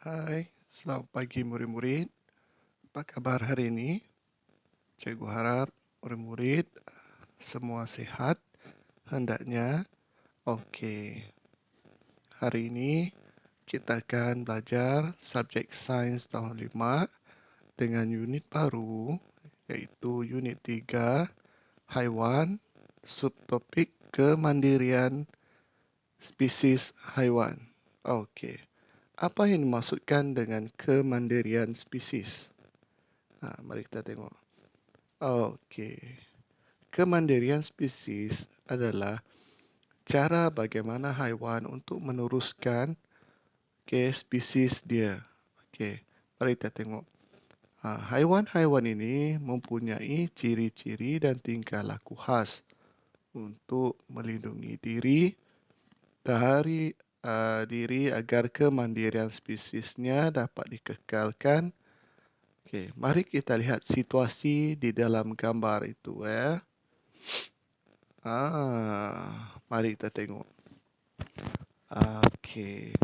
Hai, selamat pagi murid-murid. Apa kabar hari ini? Cikgu harap murid-murid semua sehat hendaknya. Okey, hari ini kita akan belajar subjek sains tahun 5 dengan unit baru iaitu unit 3 haiwan, subtopik kemandirian spesies haiwan. Okey, apa yang dimaksudkan dengan kemandirian spesies? Mari kita tengok. Okey. Kemandirian spesies adalah cara bagaimana haiwan untuk meneruskan spesies dia. Okey, mari kita tengok. Haiwan-haiwan ini mempunyai ciri-ciri dan tingkah laku khas untuk melindungi diri agar kemandirian spesiesnya dapat dikekalkan. Okey, mari kita lihat situasi di dalam gambar itu ya. Mari kita tengok. Okey.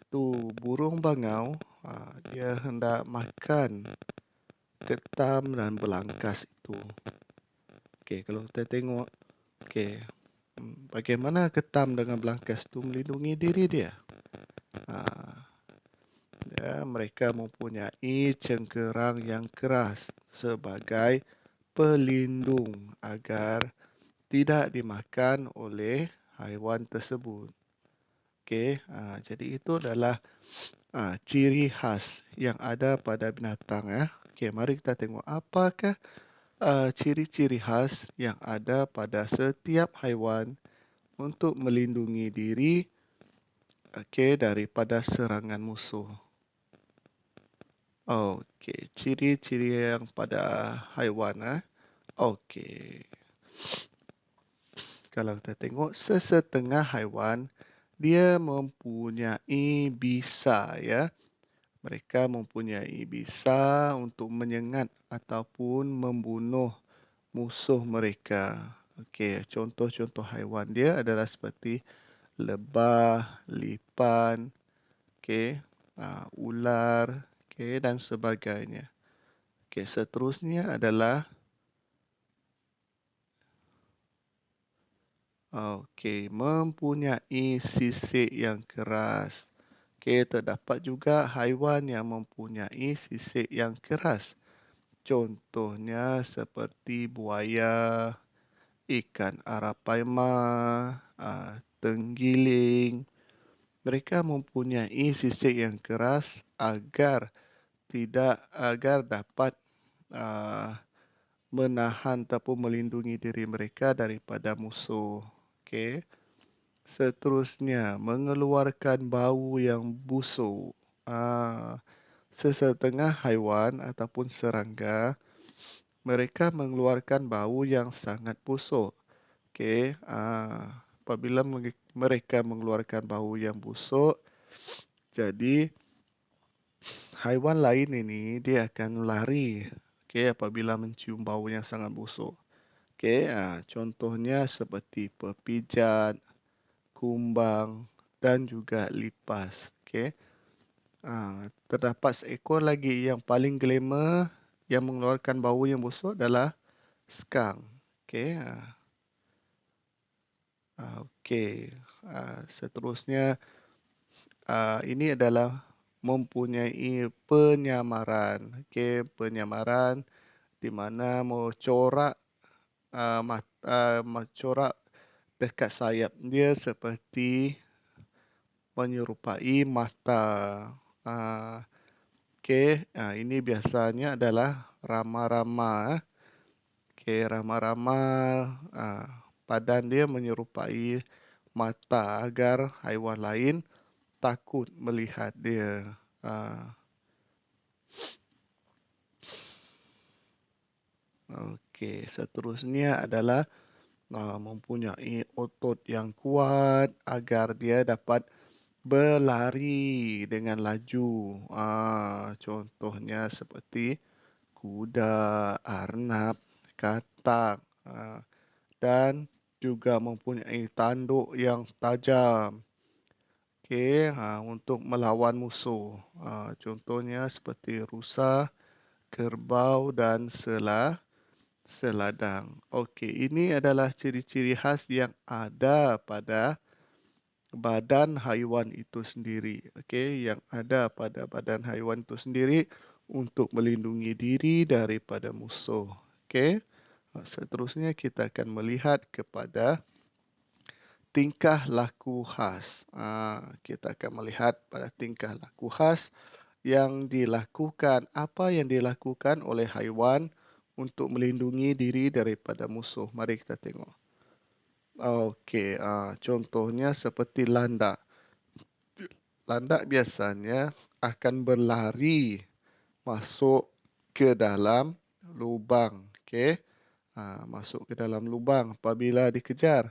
Tu burung bangau, dia hendak makan ketam dan belangkas itu. Okey, kalau kita tengok, okey, bagaimana ketam dengan belangkas itu melindungi diri dia? Mereka mempunyai cengkerang yang keras sebagai pelindung agar tidak dimakan oleh haiwan tersebut. Okey, jadi itu adalah ciri khas yang ada pada binatang ya. Okey, mari kita tengok apakah ciri-ciri khas yang ada pada setiap haiwan untuk melindungi diri daripada serangan musuh. Okey, ciri-ciri yang pada haiwan Okey. Kalau kita tengok sesetengah haiwan dia mempunyai bisa ya. Mereka mempunyai bisa untuk menyengat ataupun membunuh musuh mereka. Okey, contoh-contoh haiwan dia adalah seperti lebah, lipan, ular, dan sebagainya. Okey, seterusnya adalah mempunyai sisik yang keras. Terdapat juga haiwan yang mempunyai sisik yang keras. Contohnya seperti buaya, ikan arapaima, tenggiling. Mereka mempunyai sisik yang keras agar dapat menahan ataupun melindungi diri mereka daripada musuh. Okey. Seterusnya, mengeluarkan bau yang busuk. Sesetengah haiwan ataupun serangga, mereka mengeluarkan bau yang sangat busuk. Okey, apabila mereka mengeluarkan bau yang busuk, jadi haiwan lain ini dia akan lari. Apabila mencium bau yang sangat busuk. Contohnya seperti pepijat, kumbang dan juga lipas. Terdapat seekor lagi yang paling glamour yang mengeluarkan bau yang busuk adalah skunk. Seterusnya ini adalah mempunyai penyamaran. Penyamaran di mana mencorak dekat sayap dia seperti menyerupai mata. Ini biasanya adalah rama-rama. Rama-rama badan dia menyerupai mata agar haiwan lain takut melihat dia. Seterusnya adalah mempunyai otot yang kuat agar dia dapat berlari dengan laju. Contohnya seperti kuda, arnab, katak, dan juga mempunyai tanduk yang tajam. Untuk melawan musuh. Contohnya seperti rusa, kerbau dan seladang. Okey, ini adalah ciri-ciri khas yang ada pada badan haiwan itu sendiri. Okey, yang ada pada badan haiwan itu sendiri untuk melindungi diri daripada musuh. Okey. Seterusnya kita akan melihat kepada tingkah laku khas. Kita akan melihat pada tingkah laku khas yang dilakukan, apa yang dilakukan oleh haiwan untuk melindungi diri daripada musuh. Mari kita tengok. Okey, contohnya seperti landak. Landak biasanya akan berlari masuk ke dalam lubang. Okey, masuk ke dalam lubang apabila dikejar.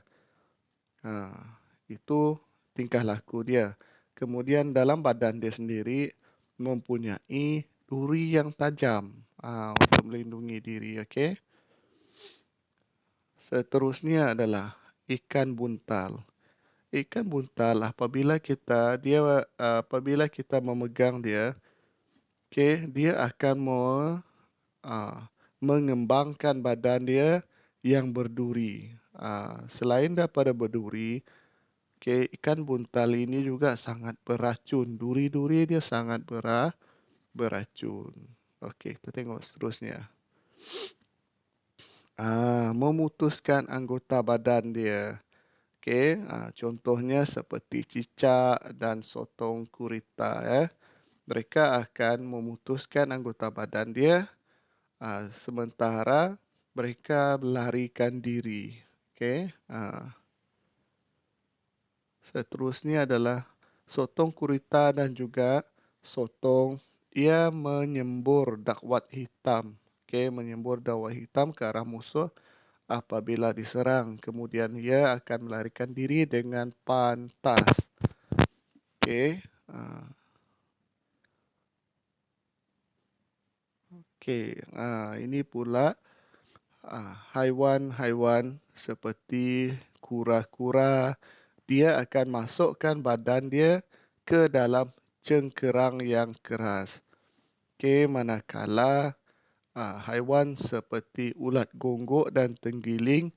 Itu tingkah laku dia. Kemudian dalam badan dia sendiri mempunyai duri yang tajam untuk melindungi diri. Okey. Seterusnya adalah ikan buntal. Ikan buntal apabila kita memegang dia, okey, dia akan ah, mengembangkan badan dia yang berduri. Selain daripada berduri, okey, ikan buntal ini juga sangat beracun. Duri-duri dia sangat beracun. Okey, kita tengok seterusnya. Memutuskan anggota badan dia. Okey, contohnya seperti cicak dan sotong gurita. Mereka akan memutuskan anggota badan dia, sementara mereka melarikan diri. Okey, seterusnya adalah sotong gurita dan juga sotong, ia menyembur dakwat hitam. Okey, menyembur dakwat hitam ke arah musuh apabila diserang. Kemudian ia akan melarikan diri dengan pantas. Okey. Ini pula haiwan-haiwan seperti kura-kura. Dia akan masukkan badan dia ke dalam cengkerang yang keras. Okey, manakala haiwan seperti ulat gonggok dan tenggiling,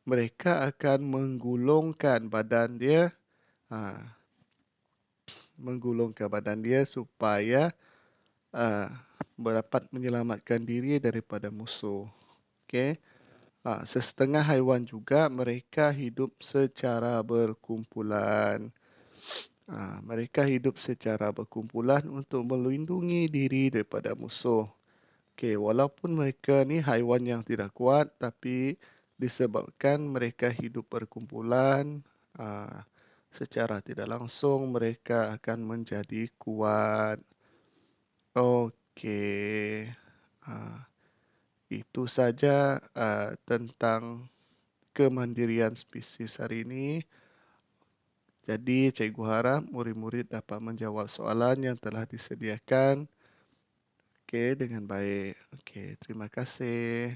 mereka akan ah, menggulungkan badan dia supaya ah, dapat menyelamatkan diri daripada musuh. Okey. Sesetengah haiwan juga mereka hidup secara berkumpulan. Mereka hidup secara berkumpulan untuk melindungi diri daripada musuh. Okey, walaupun mereka ni haiwan yang tidak kuat, tapi disebabkan mereka hidup berkumpulan, secara tidak langsung mereka akan menjadi kuat. Okey. Ah, Itu saja tentang kemandirian spesies hari ini. Jadi, cikgu harap murid-murid dapat menjawab soalan yang telah disediakan. Okey, dengan baik. Okey, terima kasih.